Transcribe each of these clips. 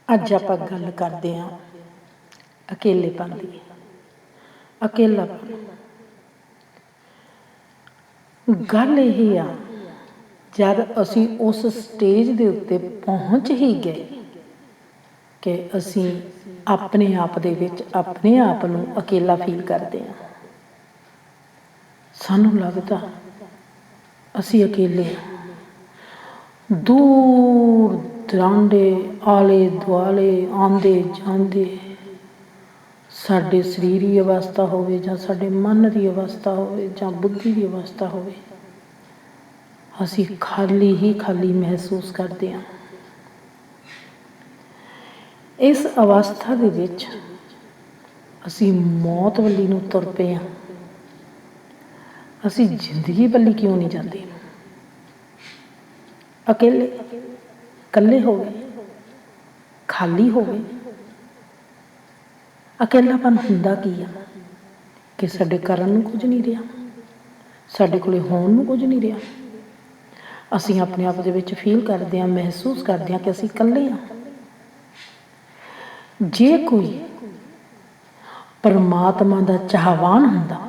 ਅੱਜ ਆਪਾਂ ਗੱਲ ਕਰਦੇ ਹਾਂ ਅਕੇਲੇਪਨ ਦੀ। ਅਕੇਲਾਪਨ ਗੱਲ ਇਹ ਆ, ਜਦ ਅਸੀਂ ਉਸ ਸਟੇਜ ਦੇ ਉੱਤੇ ਪਹੁੰਚ ਹੀ ਗਏ ਕਿ ਅਸੀਂ ਆਪਣੇ ਆਪ ਦੇ ਵਿੱਚ ਆਪਣੇ ਆਪ ਨੂੰ ਅਕੇਲਾ ਫੀਲ ਕਰਦੇ ਹਾਂ। ਸਾਨੂੰ ਲੱਗਦਾ ਅਸੀਂ ਅਕੇਲੇ ਹਾਂ। ਦੂਰ ਦਰਾਂਡੇ ਆਲੇ ਦੁਆਲੇ ਆਉਂਦੇ ਜਾਂਦੇ, ਸਾਡੇ ਸਰੀਰੀ ਅਵਸਥਾ ਹੋਵੇ ਜਾਂ ਸਾਡੇ ਮਨ ਦੀ ਅਵਸਥਾ ਹੋਵੇ ਜਾਂ ਬੁੱਧੀ ਦੀ ਅਵਸਥਾ ਹੋਵੇ, ਅਸੀਂ ਖਾਲੀ ਹੀ ਖਾਲੀ ਮਹਿਸੂਸ ਕਰਦੇ ਹਾਂ। ਇਸ ਅਵਸਥਾ ਦੇ ਵਿੱਚ ਅਸੀਂ ਮੌਤ ਵੱਲੀ ਨੂੰ ਤੁਰ ਪਏ ਹਾਂ। ਅਸੀਂ ਜ਼ਿੰਦਗੀ ਵੱਲੀ ਕਿਉਂ ਨਹੀਂ ਜਾਂਦੇ? ਅਕੇਲੇ, ਇਕੱਲੇ ਹੋ ਗਏ, ਖਾਲੀ ਹੋ ਗਏ। ਅਕੇਲਾਪਨ ਹੁੰਦਾ ਕੀ ਆ ਕਿ ਸਾਡੇ ਕਰਨ ਨੂੰ ਕੁਝ ਨਹੀਂ ਰਿਹਾ, ਸਾਡੇ ਕੋਲ ਹੋਣ ਨੂੰ ਕੁਝ ਨਹੀਂ ਰਿਹਾ। ਅਸੀਂ ਆਪਣੇ ਆਪ ਦੇ ਵਿੱਚ ਫੀਲ ਕਰਦੇ ਹਾਂ, ਮਹਿਸੂਸ ਕਰਦੇ ਹਾਂ ਕਿ ਅਸੀਂ ਇਕੱਲੇ ਹਾਂ। ਜੇ ਕੋਈ ਪਰਮਾਤਮਾ ਦਾ ਚਾਹਵਾਨ ਹੁੰਦਾ,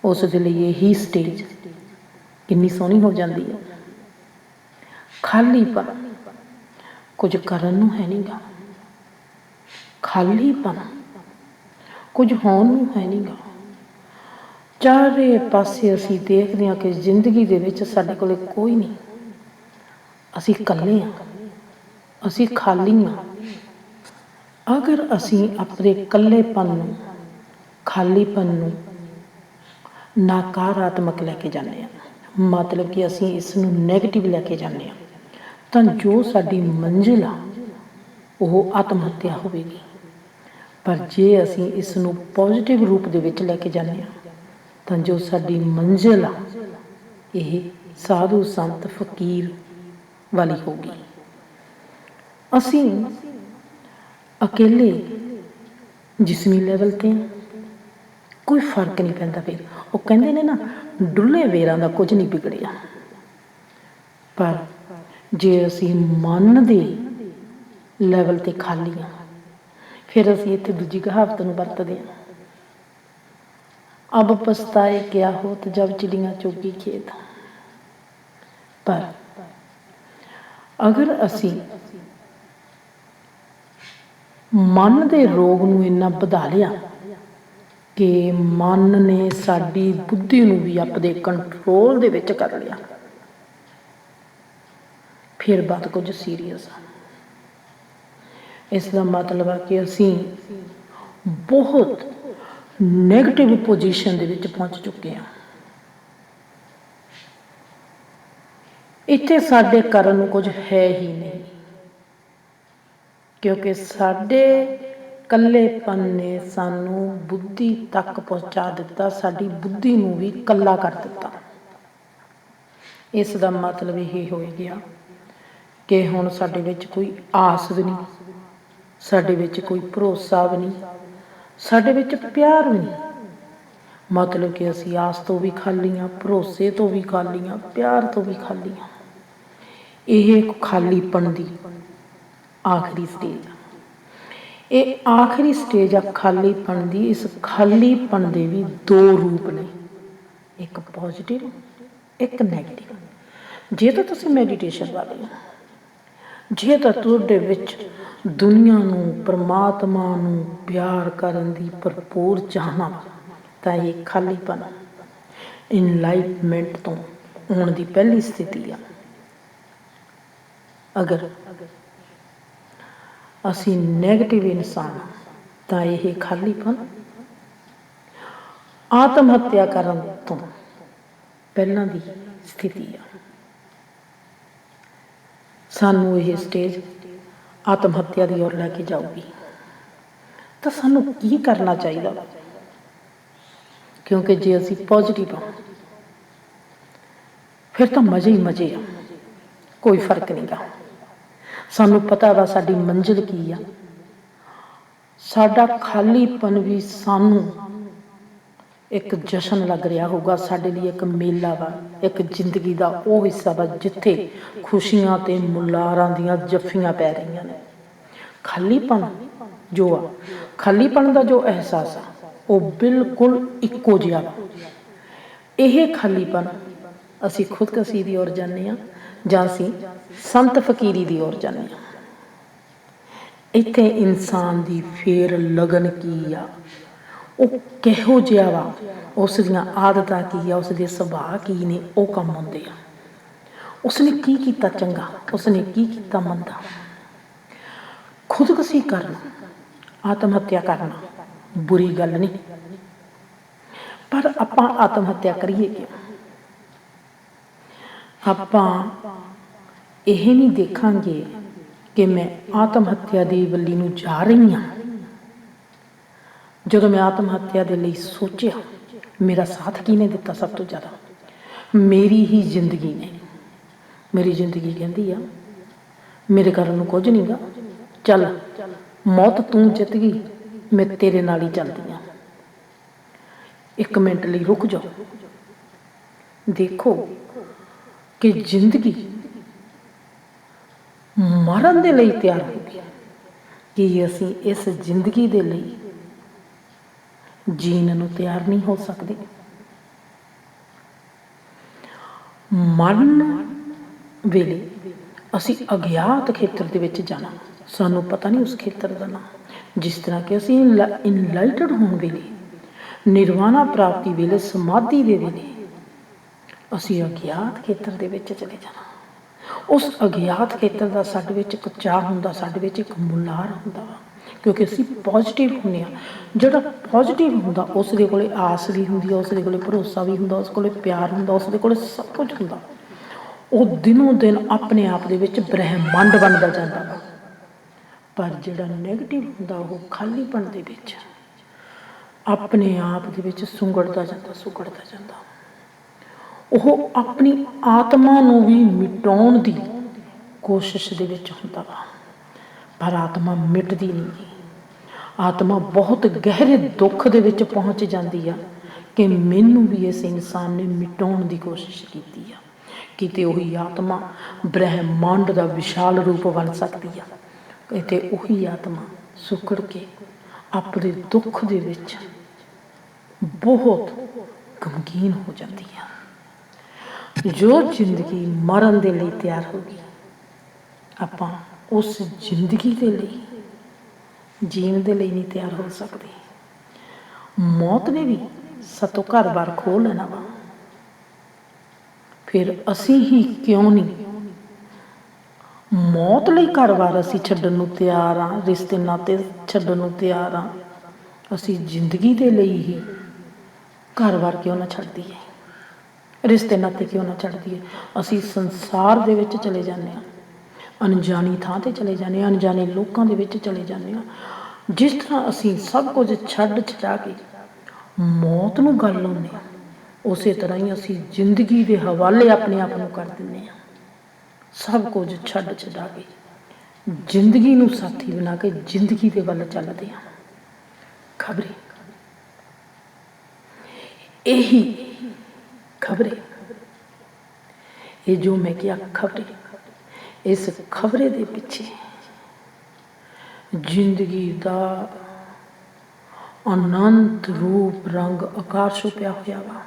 ਉਸ ਦੇ ਲਈ ਇਹੀ ਸਟੇਜ ਕਿੰਨੀ ਸੋਹਣੀ ਹੋ ਜਾਂਦੀ ਹੈ। ਖਾਲੀਪਨ, ਕੁਝ ਕਰਨ ਨੂੰ ਹੈ ਨਹੀਂ ਗਾ। ਖਾਲੀਪਨ, ਕੁਝ ਹੋਣ ਨੂੰ ਹੈ ਨਹੀਂ ਗਾ। ਚਾਰੇ ਪਾਸੇ ਅਸੀਂ ਦੇਖਦੇ ਹਾਂ ਕਿ ਜ਼ਿੰਦਗੀ ਦੇ ਵਿੱਚ ਸਾਡੇ ਕੋਲ ਕੋਈ ਨਹੀਂ, ਅਸੀਂ ਇਕੱਲੇ ਹਾਂ, ਅਸੀਂ ਖਾਲੀ ਹਾਂ। ਅਗਰ ਅਸੀਂ ਆਪਣੇ ਇਕੱਲੇਪਨ ਨੂੰ, ਖਾਲੀਪਨ ਨੂੰ ਨਕਾਰਾਤਮਕ ਲੈ ਕੇ ਜਾਂਦੇ ਹਾਂ, ਮਤਲਬ ਕਿ ਅਸੀਂ ਇਸ ਨੂੰ ਨੈਗੇਟਿਵ ਲੈ ਕੇ ਜਾਂਦੇ ਹਾਂ, ਤਾਂ ਜੋ ਸਾਡੀ ਮੰਜ਼ਿਲ ਆ ਉਹ ਆਤਮ ਹੱਤਿਆ ਹੋਵੇਗੀ। ਪਰ ਜੇ ਅਸੀਂ ਇਸ ਨੂੰ ਪੋਜ਼ੀਟਿਵ ਰੂਪ ਦੇ ਵਿੱਚ ਲੈ ਕੇ ਜਾਂਦੇ ਹਾਂ, ਤਾਂ ਜੋ ਸਾਡੀ ਮੰਜ਼ਿਲ ਆ ਇਹ ਸਾਧੂ ਸੰਤ ਫਕੀਰ ਵਾਲੀ ਹੋਊਗੀ। ਅਸੀਂ ਅਕੇਲੇ ਜਿਸਮੀ ਲੈਵਲ 'ਤੇ ਕੋਈ ਫਰਕ ਨਹੀਂ ਪੈਂਦਾ। ਫਿਰ ਉਹ ਕਹਿੰਦੇ ਨੇ ਨਾ, ਡੁੱਲੇ ਵੇਰਾਂ ਦਾ ਕੁਝ ਨਹੀਂ ਵਿਗੜਿਆ। ਪਰ ਜੇ ਅਸੀਂ ਮਨ ਦੇ ਲੈਵਲ 'ਤੇ ਖਾਲੀ ਹਾਂ, ਫਿਰ ਅਸੀਂ ਇੱਥੇ ਦੂਜੀ ਕਹਾਵਤ ਨੂੰ ਵਰਤਦੇ ਹਾਂ, ਅਬ ਪਛਤਾਏ ਕਿਆ ਹੋਤ ਜਬ ਚਿੜੀਆਂ ਚੁਗ ਗਈ ਖੇਤ। ਪਰ ਅਗਰ ਅਸੀਂ ਮਨ ਦੇ ਰੋਗ ਨੂੰ ਇੰਨਾ ਵਧਾ ਲਿਆ ਕਿ ਮਨ ਨੇ ਸਾਡੀ ਬੁੱਧੀ ਨੂੰ ਵੀ ਆਪਣੇ ਕੰਟਰੋਲ ਦੇ ਵਿੱਚ ਕਰ ਲਿਆ, ਫਿਰ ਬਾਤ ਕੁਝ ਸੀਰੀਅਸ ਆ। ਇਸ ਦਾ ਮਤਲਬ ਆ ਕਿ ਅਸੀਂ ਬਹੁਤ ਨੈਗੇਟਿਵ ਪੋਜੀਸ਼ਨ ਦੇ ਵਿੱਚ ਪਹੁੰਚ ਚੁੱਕੇ ਹਾਂ। ਇੱਥੇ ਸਾਡੇ ਕਰਨ ਨੂੰ ਕੁਝ ਹੈ ਹੀ ਨਹੀਂ, ਕਿਉਂਕਿ ਸਾਡੇ ਇਕੱਲੇਪਨ ਨੇ ਸਾਨੂੰ ਬੁੱਧੀ ਤੱਕ ਪਹੁੰਚਾ ਦਿੱਤਾ, ਸਾਡੀ ਬੁੱਧੀ ਨੂੰ ਵੀ ਇਕੱਲਾ ਕਰ ਦਿੱਤਾ। ਇਸ ਦਾ ਮਤਲਬ ਇਹ ਹੋ ਗਿਆ ਕਿ ਹੁਣ ਸਾਡੇ ਵਿੱਚ ਕੋਈ ਆਸ ਵੀ ਨਹੀਂ, ਸਾਡੇ ਵਿੱਚ ਕੋਈ ਭਰੋਸਾ ਵੀ ਨਹੀਂ, ਸਾਡੇ ਵਿੱਚ ਪਿਆਰ ਵੀ ਨਹੀਂ। ਮਤਲਬ ਕਿ ਅਸੀਂ ਆਸ ਤੋਂ ਵੀ ਖਾਲੀ ਹਾਂ, ਭਰੋਸੇ ਤੋਂ ਵੀ ਖਾਲੀ ਹਾਂ, ਪਿਆਰ ਤੋਂ ਵੀ ਖਾਲੀ ਹਾਂ। ਇਹ ਖਾਲੀਪਨ ਦੀ ਆਖਰੀ ਸਟੇਜ ਆ। ਇਹ ਆਖਰੀ ਸਟੇਜ ਆ ਖਾਲੀਪਨ ਦੀ। ਇਸ ਖਾਲੀਪਨ ਦੇ ਵੀ ਦੋ ਰੂਪ ਨੇ, ਇੱਕ ਪੋਜ਼ੀਟਿਵ, ਇੱਕ ਨੈਗੇਟਿਵ। ਜੇ ਤਾਂ ਤੁਸੀਂ ਮੈਡੀਟੇਸ਼ਨ ਵਾਲੇ ਹੋ, ਜੇ ਤਾਂ ਤੁਹਾਡੇ ਵਿੱਚ ਦੁਨੀਆ ਨੂੰ, ਪਰਮਾਤਮਾ ਨੂੰ ਪਿਆਰ ਕਰਨ ਦੀ ਭਰਪੂਰ ਚਾਹਨਾ, ਤਾਂ ਇਹ ਖਾਲੀਪਨ ਇਨਲਾਈਟਮੈਂਟ ਤੋਂ ਆਉਣ ਦੀ ਪਹਿਲੀ ਸਥਿਤੀ ਆ। ਅਗਰ ਅਸੀਂ ਨੈਗੇਟਿਵ ਇਨਸਾਨ, ਤਾਂ ਇਹ ਖਾਲੀਪਨ ਆਤਮ ਹੱਤਿਆ ਕਰਨ ਤੋਂ ਪਹਿਲਾਂ ਦੀ ਸਥਿਤੀ ਆ। ਸਾਨੂੰ ਇਹ ਸਟੇਜ ਆਤਮ ਹੱਤਿਆ ਦੀ ਔਰ ਲੈ ਕੇ ਜਾਊਗੀ। ਤਾਂ ਸਾਨੂੰ ਕੀ ਕਰਨਾ ਚਾਹੀਦਾ? ਕਿਉਂਕਿ ਜੇ ਅਸੀਂ ਪੋਜ਼ੀਟਿਵ ਹਾਂ, ਫਿਰ ਤਾਂ ਮਜ਼ੇ ਹੀ ਮਜ਼ੇ ਆ, ਕੋਈ ਫਰਕ ਨਹੀਂ ਗਾ। ਸਾਨੂੰ ਪਤਾ ਵਾ ਸਾਡੀ ਮੰਜ਼ਿਲ ਕੀ ਆ। ਸਾਡਾ ਖਾਲੀਪਨ ਵੀ ਸਾਨੂੰ ਇੱਕ ਜਸ਼ਨ ਲੱਗ ਰਿਹਾ ਹੋਊਗਾ, ਸਾਡੇ ਲਈ ਇੱਕ ਮੇਲਾ ਵਾ, ਇੱਕ ਜ਼ਿੰਦਗੀ ਦਾ ਉਹ ਹਿੱਸਾ ਵਾ ਜਿੱਥੇ ਖੁਸ਼ੀਆਂ ਤੇ ਮੁਲਾਰਾਂ ਦੀਆਂ ਜੱਫੀਆਂ ਪੈ ਰਹੀਆਂ ਨੇ। ਖਾਲੀਪਣ ਜੋ ਆ, ਖਾਲੀਪਣ ਦਾ ਜੋ ਅਹਿਸਾਸ ਆ ਉਹ ਬਿਲਕੁਲ ਇੱਕੋ ਜਿਹਾ ਵਾ। ਇਹ ਖਾਲੀਪਣ ਅਸੀਂ ਖੁਦਕਸ਼ੀ ਦੀ ਔਰ ਜਾਂਦੇ ਹਾਂ ਜਾਂ ਅਸੀਂ ਸੰਤ ਫਕੀਰੀ ਦੀ ਔਰ ਜਾਂਦੇ ਹਾਂ। ਇੱਥੇ ਇਨਸਾਨ ਦੀ ਫੇਰ ਲਗਨ ਕੀ ਆ, ਉਹ ਕਿਹੋ ਜਿਹਾ ਵਾ, ਉਸ ਦੀਆਂ ਆਦਤਾਂ ਕੀ ਆ, ਉਸ ਦੇ ਸੁਭਾਅ ਕੀ ਨੇ, ਉਹ ਕੰਮ ਹੁੰਦੇ ਆ। ਉਸਨੇ ਕੀ ਕੀਤਾ ਚੰਗਾ, ਉਸਨੇ ਕੀ ਕੀਤਾ ਮੰਦਾ। ਖੁਦਕੁਸ਼ੀ ਕਰਨਾ, ਆਤਮ ਹੱਤਿਆ ਕਰਨਾ ਬੁਰੀ ਗੱਲ ਨਹੀਂ, ਪਰ ਆਪਾਂ ਆਤਮ ਹੱਤਿਆ ਕਰੀਏ ਕਿਉਂ? ਆਪਾਂ ਇਹ ਨਹੀਂ ਦੇਖਾਂਗੇ ਕਿ ਮੈਂ ਆਤਮ ਹੱਤਿਆ ਦੀ ਵੱਲੀ ਨੂੰ ਜਾ ਰਹੀ ਹਾਂ। ਜਦੋਂ ਮੈਂ ਆਤਮ ਹੱਤਿਆ ਦੇ ਲਈ ਸੋਚਿਆ, ਮੇਰਾ ਸਾਥ ਕਿਹਨੇ ਦਿੱਤਾ? ਸਭ ਤੋਂ ਜ਼ਿਆਦਾ ਮੇਰੀ ਹੀ ਜ਼ਿੰਦਗੀ ਨੇ। ਮੇਰੀ ਜ਼ਿੰਦਗੀ ਕਹਿੰਦੀ ਆ ਮੇਰੇ ਕਰਨ ਨੂੰ ਕੁਝ ਨਹੀਂ ਗਾ, ਚੱਲ ਮੌਤ ਤੂੰ ਜਿੱਤ ਗਈ, ਮੈਂ ਤੇਰੇ ਨਾਲ ਹੀ ਚੱਲਦੀ ਹਾਂ। ਇੱਕ ਮਿੰਟ ਲਈ ਰੁਕ ਜਾਓ, ਦੇਖੋ ਕਿ ਜ਼ਿੰਦਗੀ ਮਰਨ ਦੇ ਲਈ ਤਿਆਰ ਹੋ ਗਈ। ਕਿ ਅਸੀਂ ਇਸ ਜ਼ਿੰਦਗੀ ਦੇ ਲਈ ਜੀਣ ਨੂੰ ਤਿਆਰ ਨਹੀਂ ਹੋ ਸਕਦੇ? ਮਰਨ ਵੇਲੇ ਅਸੀਂ ਅਗਿਆਤ ਖੇਤਰ ਦੇ ਵਿੱਚ ਜਾਣਾ, ਸਾਨੂੰ ਪਤਾ ਨਹੀਂ ਉਸ ਖੇਤਰ ਦਾ ਨਾਮ। ਜਿਸ ਤਰ੍ਹਾਂ ਕਿ ਅਸੀਂ ਇਨਲਾਈਟਡ ਹੋਣ ਵੇਲੇ, ਨਿਰਵਾਣਾ ਪ੍ਰਾਪਤੀ ਵੇਲੇ, ਸਮਾਧੀ ਦੇ ਵੇਲੇ ਅਸੀਂ ਅਗਿਆਤ ਖੇਤਰ ਦੇ ਵਿੱਚ ਚਲੇ ਜਾਣਾ। ਉਸ ਅਗਿਆਤ ਖੇਤਰ ਦਾ ਸਾਡੇ ਵਿੱਚ ਇੱਕ ਚਾਅ ਹੁੰਦਾ, ਸਾਡੇ ਵਿੱਚ ਇੱਕ ਮੁਲਾਰ ਹੁੰਦਾ ਵਾ, ਕਿਉਂਕਿ ਅਸੀਂ ਪੋਜ਼ਿਟਿਵ ਹੁੰਦੇ ਹਾਂ। ਜਿਹੜਾ ਪੋਜ਼ਿਟਿਵ ਹੁੰਦਾ ਉਸ ਦੇ ਕੋਲ ਆਸ ਵੀ ਹੁੰਦੀ ਆ, ਉਸ ਦੇ ਕੋਲ ਭਰੋਸਾ ਵੀ ਹੁੰਦਾ, ਉਸ ਕੋਲ ਪਿਆਰ ਹੁੰਦਾ, ਉਸ ਦੇ ਕੋਲ ਸਭ ਕੁਝ ਹੁੰਦਾ। ਉਹ ਦਿਨੋਂ ਦਿਨ ਆਪਣੇ ਆਪ ਦੇ ਵਿੱਚ ਬ੍ਰਹਿਮੰਡ ਬਣਦਾ ਜਾਂਦਾ ਵਾ। ਪਰ ਜਿਹੜਾ ਨੈਗੇਟਿਵ ਹੁੰਦਾ ਉਹ ਖਾਲੀਪਣ ਦੇ ਵਿੱਚ ਆਪਣੇ ਆਪ ਦੇ ਵਿੱਚ ਸੁੰਗੜਦਾ ਜਾਂਦਾ। ਉਹ ਆਪਣੀ ਆਤਮਾ ਨੂੰ ਵੀ ਮਿਟਾਉਣ ਦੀ ਕੋਸ਼ਿਸ਼ ਦੇ ਵਿੱਚ ਹੁੰਦਾ ਵਾ, ਪਰ ਆਤਮਾ ਮਿਟਦੀ ਨਹੀਂ। ਆਤਮਾ ਬਹੁਤ ਗਹਿਰੇ ਦੁੱਖ ਦੇ ਵਿੱਚ ਪਹੁੰਚ ਜਾਂਦੀ ਆ ਕਿ ਮੈਨੂੰ ਵੀ ਇਸ ਇਨਸਾਨ ਨੇ ਮਿਟਾਉਣ ਦੀ ਕੋਸ਼ਿਸ਼ ਕੀਤੀ ਆ। ਕਿਤੇ ਉਹੀ ਆਤਮਾ ਬ੍ਰਹਿਮੰਡ ਦਾ ਵਿਸ਼ਾਲ ਰੂਪ ਬਣ ਸਕਦੀ ਆ, ਕਿਤੇ ਉਹੀ ਆਤਮਾ ਸੁੱਕੜ ਕੇ ਆਪਣੇ ਦੁੱਖ ਦੇ ਵਿੱਚ ਬਹੁਤ ਗਮਗੀਨ ਹੋ ਜਾਂਦੀ ਆ। ਜੋ ਜ਼ਿੰਦਗੀ ਮਰਨ ਦੇ ਲਈ ਤਿਆਰ ਹੋ ਗਈ, ਆਪਾਂ ਉਸ ਜ਼ਿੰਦਗੀ ਦੇ ਲਈ, ਜੀਣ ਦੇ ਲਈ ਨਹੀਂ ਤਿਆਰ ਹੋ ਸਕਦੇ। ਮੌਤ ਨੇ ਵੀ ਸਾਤੋਂ ਘਰ-ਬਾਰ ਖੋਹ ਲੈਣਾ ਵਾ, ਫਿਰ ਅਸੀਂ ਹੀ ਕਿਉਂ ਨਹੀਂ ਮੌਤ ਲਈ ਘਰ-ਬਾਰ ਅਸੀਂ ਛੱਡਣ ਨੂੰ ਤਿਆਰ ਹਾਂ, ਰਿਸ਼ਤੇ ਨਾਤੇ ਛੱਡਣ ਨੂੰ ਤਿਆਰ ਹਾਂ। ਅਸੀਂ ਜ਼ਿੰਦਗੀ ਦੇ ਲਈ ਹੀ ਘਰ-ਬਾਰ ਕਿਉਂ ਨਾ ਛੱਡ ਦਈਏ, ਰਿਸ਼ਤੇ ਨਾਤੇ ਕਿਉਂ ਨਾ ਛੱਡ ਦਈਏ। ਅਸੀਂ ਸੰਸਾਰ ਦੇ ਵਿੱਚ ਚਲੇ ਜਾਂਦੇ ਹਾਂ, ਅਣਜਾਣੀ ਥਾਂ 'ਤੇ ਚਲੇ ਜਾਂਦੇ ਹਾਂ, ਅਣਜਾਣੇ ਲੋਕਾਂ ਦੇ ਵਿੱਚ ਚਲੇ ਜਾਂਦੇ ਹਾਂ। ਜਿਸ ਤਰ੍ਹਾਂ ਅਸੀਂ ਸਭ ਕੁਝ ਛੱਡ ਛਡਾ ਕੇ ਮੌਤ ਨੂੰ ਗੱਲ ਲਾਉਂਦੇ ਹਾਂ, ਉਸੇ ਤਰ੍ਹਾਂ ਹੀ ਅਸੀਂ ਜ਼ਿੰਦਗੀ ਦੇ ਹਵਾਲੇ ਆਪਣੇ ਆਪ ਨੂੰ ਕਰ ਦਿੰਦੇ ਹਾਂ। ਸਭ ਕੁਝ ਛੱਡ ਛਡਾ ਕੇ ਜ਼ਿੰਦਗੀ ਨੂੰ ਸਾਥੀ ਬਣਾ ਕੇ ਜ਼ਿੰਦਗੀ ਦੇ ਵੱਲ ਚੱਲਦੇ ਹਾਂ। ਖਬਰੇ ਇਹੀ ਖਬਰੇ, ਇਹ ਜੋ ਮੈਂ ਕਿਹਾ ਖਬਰੇ, ਇਸ ਖਬਰੇ ਦੇ ਪਿੱਛੇ ਜ਼ਿੰਦਗੀ ਦਾ ਅਨੰਤ ਰੂਪ ਰੰਗ ਆਕਾਰ ਛੁਪਿਆ ਹੋਇਆ ਵਾ,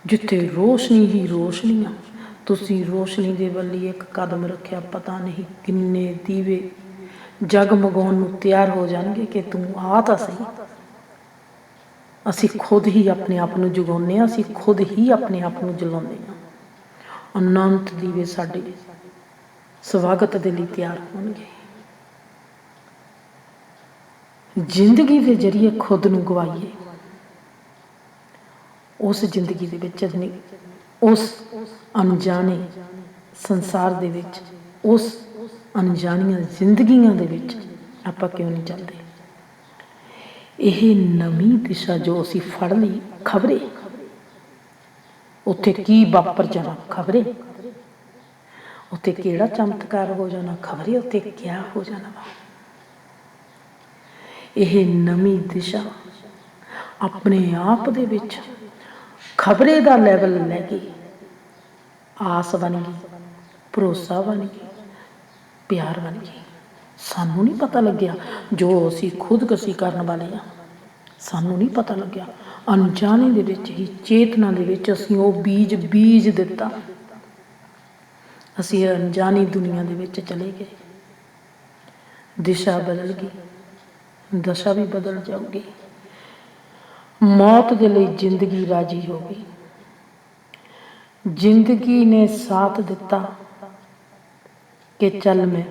ਜਿੱਥੇ ਰੋਸ਼ਨੀ ਹੀ ਰੋਸ਼ਨੀ ਆ। ਤੁਸੀਂ ਰੋਸ਼ਨੀ ਦੇ ਵੱਲ ਇੱਕ ਕਦਮ ਰੱਖਿਆ, ਪਤਾ ਨਹੀਂ ਕਿੰਨੇ ਦੀਵੇ ਜਗਮਗਾਉਣ ਨੂੰ ਤਿਆਰ ਹੋ ਜਾਣਗੇ ਕਿ ਤੂੰ ਆ ਤਾਂ ਸਹੀ। ਅਸੀਂ ਖੁਦ ਹੀ ਆਪਣੇ ਆਪ ਨੂੰ ਜਗਾਉਂਦੇ ਹਾਂ, ਅਸੀਂ ਖੁਦ ਹੀ ਆਪਣੇ ਆਪ ਨੂੰ ਜਲਾਉਂਦੇ ਹਾਂ। ਅਨੰਤ ਦੀਵੇ ਸਾਡੇ ਸਵਾਗਤ ਦੇ ਲਈ ਤਿਆਰ ਹੋਣਗੇ। ਜ਼ਿੰਦਗੀ ਦੇ ਜ਼ਰੀਏ ਖੁਦ ਨੂੰ ਗਵਾਈਏ, ਉਸ ਜ਼ਿੰਦਗੀ ਦੇ ਵਿੱਚ ਨਹੀਂ, ਉਸ ਅਣਜਾਣੇ ਸੰਸਾਰ ਦੇ ਵਿੱਚ, ਉਸ ਅਣਜਾਣੀਆਂ ਜ਼ਿੰਦਗੀਆਂ ਦੇ ਵਿੱਚ ਆਪਾਂ ਕਿਉਂ ਨਹੀਂ ਚੱਲਦੇ? ਇਹ ਨਵੀਂ ਦਿਸ਼ਾ ਜੋ ਅਸੀਂ ਫੜ ਲਈ, ਖਬਰੇ ਉੱਥੇ ਕੀ ਵਾਪਰ ਜਾਣਾ, ਖਬਰੇ ਉੱਥੇ ਕਿਹੜਾ ਚਮਤਕਾਰ ਹੋ ਜਾਣਾ, ਖਬਰੇ ਉੱਥੇ ਕਿਆ ਹੋ ਜਾਣਾ ਵਾ। ਇਹ ਨਵੀਂ ਦਿਸ਼ਾ ਆਪਣੇ ਆਪ ਦੇ ਵਿੱਚ ਖਬਰੇ ਦਾ ਲੈਵਲ ਲੈ ਕੇ ਆਸ ਬਣ ਗਈ, ਭਰੋਸਾ ਬਣ ਗਈ, ਪਿਆਰ ਬਣ ਗਈ। ਸਾਨੂੰ ਨਹੀਂ ਪਤਾ ਲੱਗਿਆ ਜੋ ਅਸੀਂ ਖੁਦਕੁਸ਼ੀ ਕਰਨ ਵਾਲੇ ਹਾਂ, ਸਾਨੂੰ ਨਹੀਂ ਪਤਾ ਲੱਗਿਆ। ਅਣਜਾਣੇ ਦੇ ਵਿੱਚ ਹੀ, ਚੇਤਨਾ ਦੇ ਵਿੱਚ ਅਸੀਂ ਉਹ ਬੀਜ ਦਿੱਤਾ। ਅਸੀਂ ਅਣਜਾਣੀ ਦੁਨੀਆ ਦੇ ਵਿੱਚ ਚਲੇ ਗਏ। ਦਿਸ਼ਾ ਬਦਲ ਗਈ, ਦਸ਼ਾ ਵੀ ਬਦਲ ਜਾਊਗੀ। ਮੌਤ ਦੇ ਲਈ ਜ਼ਿੰਦਗੀ ਰਾਜੀ ਹੋ ਗਈ। ਜ਼ਿੰਦਗੀ ਨੇ ਸਾਥ ਦਿੱਤਾ ਕਿ ਚੱਲ ਮੈਂ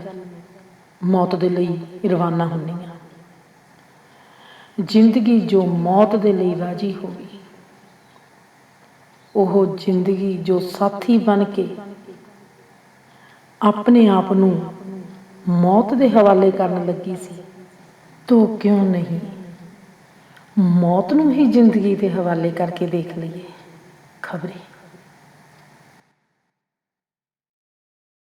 ਮੌਤ ਦੇ ਲਈ ਰਵਾਨਾ ਹੁੰਦੀ ਹਾਂ। ਜ਼ਿੰਦਗੀ ਜੋ ਮੌਤ ਦੇ ਲਈ ਰਾਜੀ ਹੋ ਗਈ, ਉਹ ਜ਼ਿੰਦਗੀ ਜੋ ਸਾਥੀ ਬਣ ਕੇ ਆਪਣੇ ਆਪ ਨੂੰ ਮੌਤ ਦੇ ਹਵਾਲੇ ਕਰਨ ਲੱਗੀ ਸੀ, ਤੋ ਕਿਉਂ ਨਹੀਂ ਮੌਤ ਨੂੰ ਹੀ ਜ਼ਿੰਦਗੀ ਦੇ ਹਵਾਲੇ ਕਰਕੇ ਦੇਖ ਲਈਏ। ਖਬਰੇ